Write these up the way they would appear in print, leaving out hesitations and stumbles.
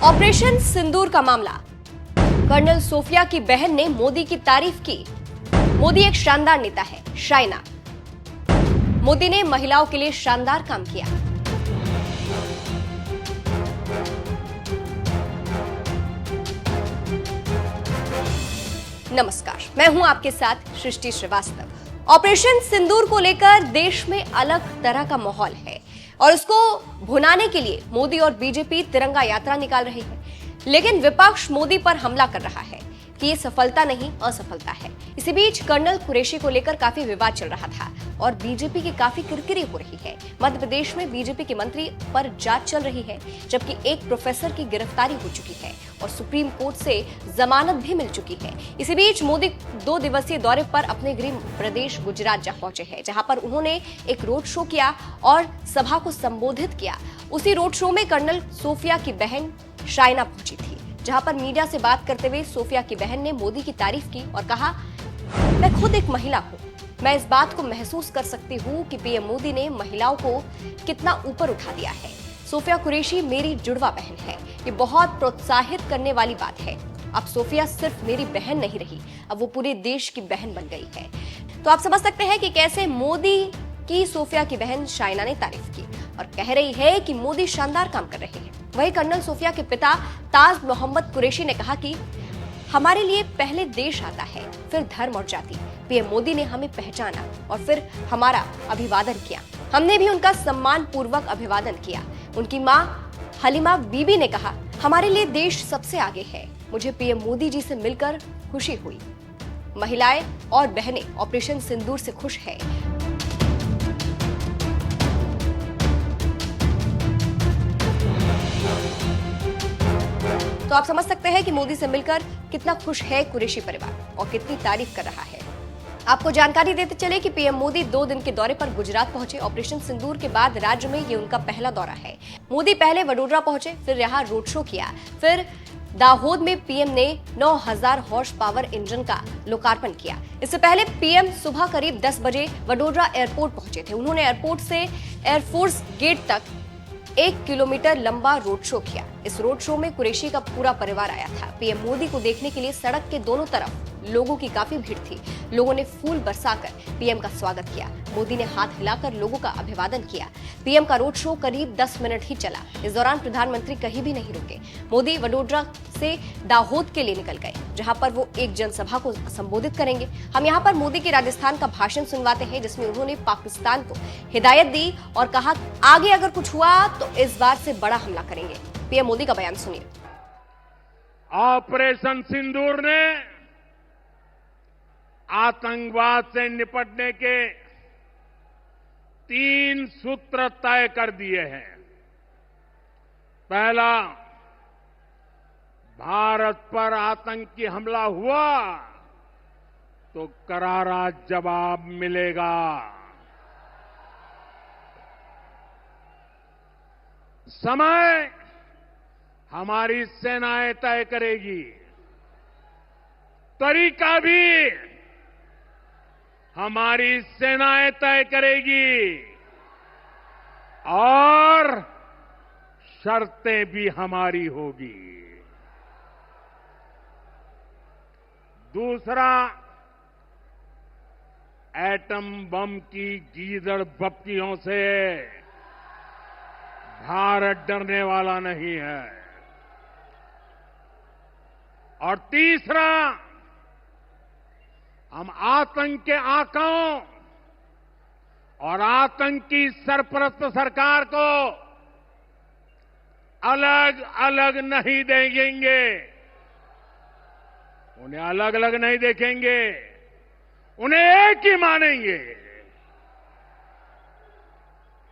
Operation सिंदूर का मामला। Colonel Sophia की बहन ने मोदी की तारीफ की। मोदी एक शानदार नेता है, शाइना। मोदी ने महिलाओं के लिए शानदार काम किया। नमस्कार, मैं हूं आपके साथ सृष्टि श्रीवास्तव। ऑपरेशन सिंदूर को लेकर देश में अलग तरह का माहौल है और उसको भुनाने के लिए मोदी और बीजेपी तिरंगा यात्रा निकाल रही है। लेकिन विपक्ष मोदी पर हमला कर रहा है कि ये सफलता नहीं, असफलता है। इसी बीच कर्नल कुरैशी को लेकर काफी विवाद चल रहा था और बीजेपी की काफी किरकिरी हो रही है। मध्य प्रदेश में बीजेपी के मंत्री पर जांच चल रही है, जबकि एक प्रोफेसर की गिरफ्तारी हो चुकी है और सुप्रीम कोर्ट से जमानत भी मिल चुकी है। इसी बीच मोदी 2 दिवसीय दौरे पर अपने गृह प्रदेश गुजरात जा पहुंचे हैं, जहां पर उन्होंने एक रोड शो किया और सभा को संबोधित किया। उसी रोड शो में कर्नल सोफिया की बहन शाइना पहुंची थी, जहां पर मीडिया से बात करते हुए सोफिया की बहन ने मोदी की तारीफ की और कहा, मैं खुद एक महिला हूं, मैं इस बात को महसूस कर सकती हूं कि पीएम मोदी ने महिलाओं को कितना ऊपर उठा दिया है। सोफिया कुरैशी मेरी जुड़वा बहन है, ये बहुत प्रोत्साहित करने वाली बात है। अब सोफिया सिर्फ मेरी बहन नहीं रही, अब वो पूरे देश की बहन बन गई है। तो आप समझ सकते हैं कि कैसे मोदी की सोफिया की बहन शाइना ने तारीफ की और कह रही है कि मोदी शानदार काम कर रहे हैं। वहीं कर्नल सोफिया के पिता ताज मोहम्मद कुरैशी ने कहा कि हमारे लिए पहले देश आता है, फिर धर्म और जाति। पीएम मोदी ने हमें पहचाना और फिर हमारा अभिवादन किया। हमने भी उनका सम्मान पूर्वक अभिवादन किया। उनकी मां हलीमा बीबी ने कहा, हमारे लिए देश सबसे आगे है। मुझे पीएम मोदी जी से मिलकर खुशी हुई। महिलाएं और बहनें ऑपरेशन सिंदूर से खुश है। तो आप समझ सकते हैं कि मोदी से मिलकर कितना खुश है कुरैशी परिवार और कितनी तारीफ कर रहा है। आपको जानकारी देते चले कि पीएम मोदी 2 दिन के दौरे पर गुजरात पहुंचे। ऑपरेशन सिंदूर के बाद राज्य में ये उनका पहला दौरा है। मोदी पहले वडोदरा पहुंचे, फिर यहां रोड शो किया, फिर दाहोद में पीएम ने 9000 हॉर्स पावर इंजन का लोकार्पण किया। इससे पहले पीएम सुबह करीब 10 बजे वडोदरा एयरपोर्ट पहुंचे थे। उन्होंने एयरपोर्ट से एयरफोर्स गेट तक 1 किलोमीटर लंबा रोड शो किया। इस रोड शो में कुरैशी का पूरा परिवार आया था। पीएम मोदी को देखने के लिए सड़क के दोनों तरफ लोगों की काफी भीड़ थी। लोगों ने फूल बरसाकर पीएम का स्वागत किया। मोदी ने हाथ हिलाकर लोगों का अभिवादन किया। पीएम का रोड शो करीब 10 मिनट ही चला। इस दौरान प्रधानमंत्री कहीं भी नहीं रुके। मोदी वडोदरा से दाहोद के लिए निकल गए, जहां पर वो एक जनसभा को संबोधित करेंगे। हम यहां पर मोदी के राजस्थान का भाषण सुनवाते हैं, जिसमें उन्होंने पाकिस्तान को हिदायत दी और कहा, आगे अगर कुछ हुआ तो इस बार से बड़ा हमला करेंगे। पीएम मोदी का बयान सुनिए। ऑपरेशन सिंदूर ने आतंकवाद से निपटने के 3 सूत्र तय कर दिए हैं। पहला, भारत पर आतंकी हमला हुआ तो करारा जवाब मिलेगा। समय हमारी सेनाएं तय करेगी, तरीका भी हमारी सेनाएं तय करेगी और शर्तें भी हमारी होगी। दूसरा, एटम बम की गीदड़ बप्तियों से भारत डरने वाला नहीं है। और तीसरा, हम आतंक के आकाओं और आतंकी सरपरस्त सरकार को अलग अलग नहीं देखेंगे। उन्हें अलग अलग नहीं देखेंगे, उन्हें एक ही मानेंगे।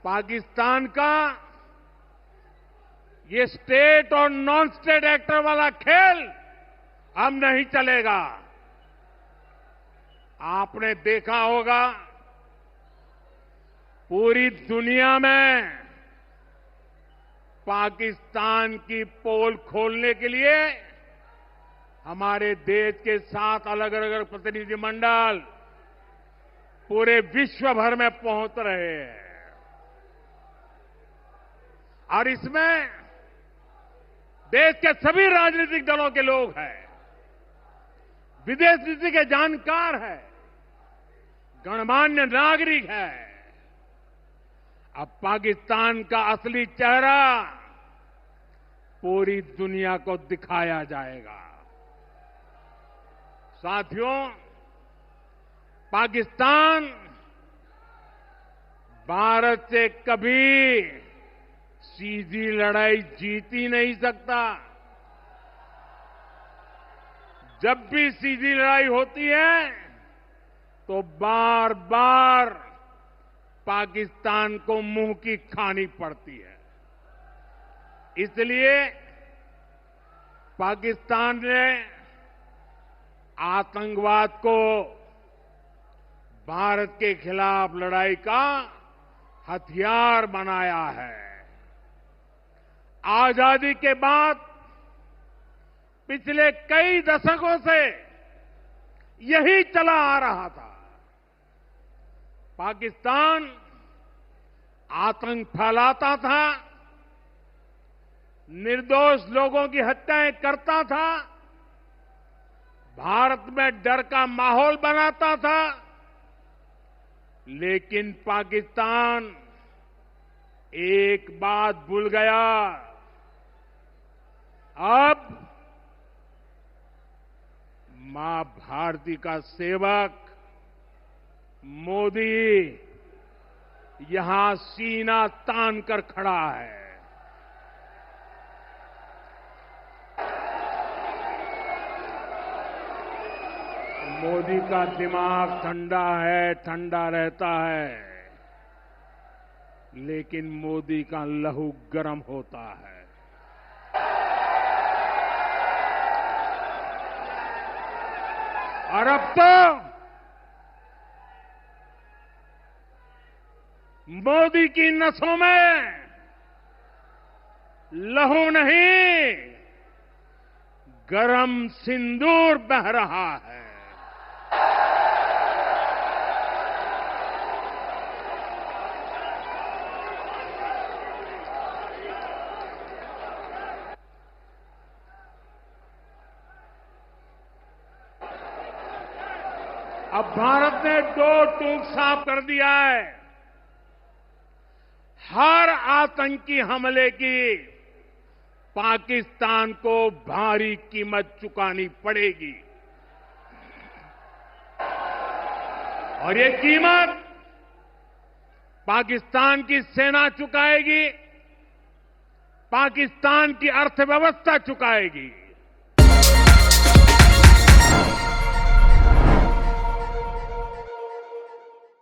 पाकिस्तान का ये स्टेट और नॉन स्टेट एक्टर वाला खेल अब नहीं चलेगा। आपने देखा होगा, पूरी दुनिया में पाकिस्तान की पोल खोलने के लिए हमारे देश के 7 अलग अलग प्रतिनिधिमंडल पूरे विश्व भर में पहुंच रहे हैं और इसमें देश के सभी राजनीतिक दलों के लोग हैं, विदेश नीति के जानकार हैं, गणमान्य नागरिक हैं। अब पाकिस्तान का असली चेहरा पूरी दुनिया को दिखाया जाएगा। साथियों, पाकिस्तान भारत से कभी सीधी लड़ाई जीत ही नहीं सकता। जब भी सीधी लड़ाई होती है तो बार बार पाकिस्तान को मुंह की खानी पड़ती है। इसलिए पाकिस्तान ने आतंकवाद को भारत के खिलाफ लड़ाई का हथियार बनाया है। आजादी के बाद पिछले कई दशकों से यही चला आ रहा था। पाकिस्तान आतंक फैलाता था, निर्दोष लोगों की हत्याएं करता था, भारत में डर का माहौल बनाता था। लेकिन पाकिस्तान एक बात भूल गया। अब मां भारती का सेवक मोदी यहां सीना तान कर खड़ा है। मोदी का दिमाग ठंडा है, ठंडा रहता है, लेकिन मोदी का लहू गर्म होता है। और अब तो मोदी की नसों में लहू नहीं, गरम सिंदूर बह रहा है। अब भारत ने दो टूक साफ कर दिया है। हर आतंकी हमले की पाकिस्तान को भारी कीमत चुकानी पड़ेगी और ये कीमत पाकिस्तान की सेना चुकाएगी, पाकिस्तान की अर्थव्यवस्था चुकाएगी।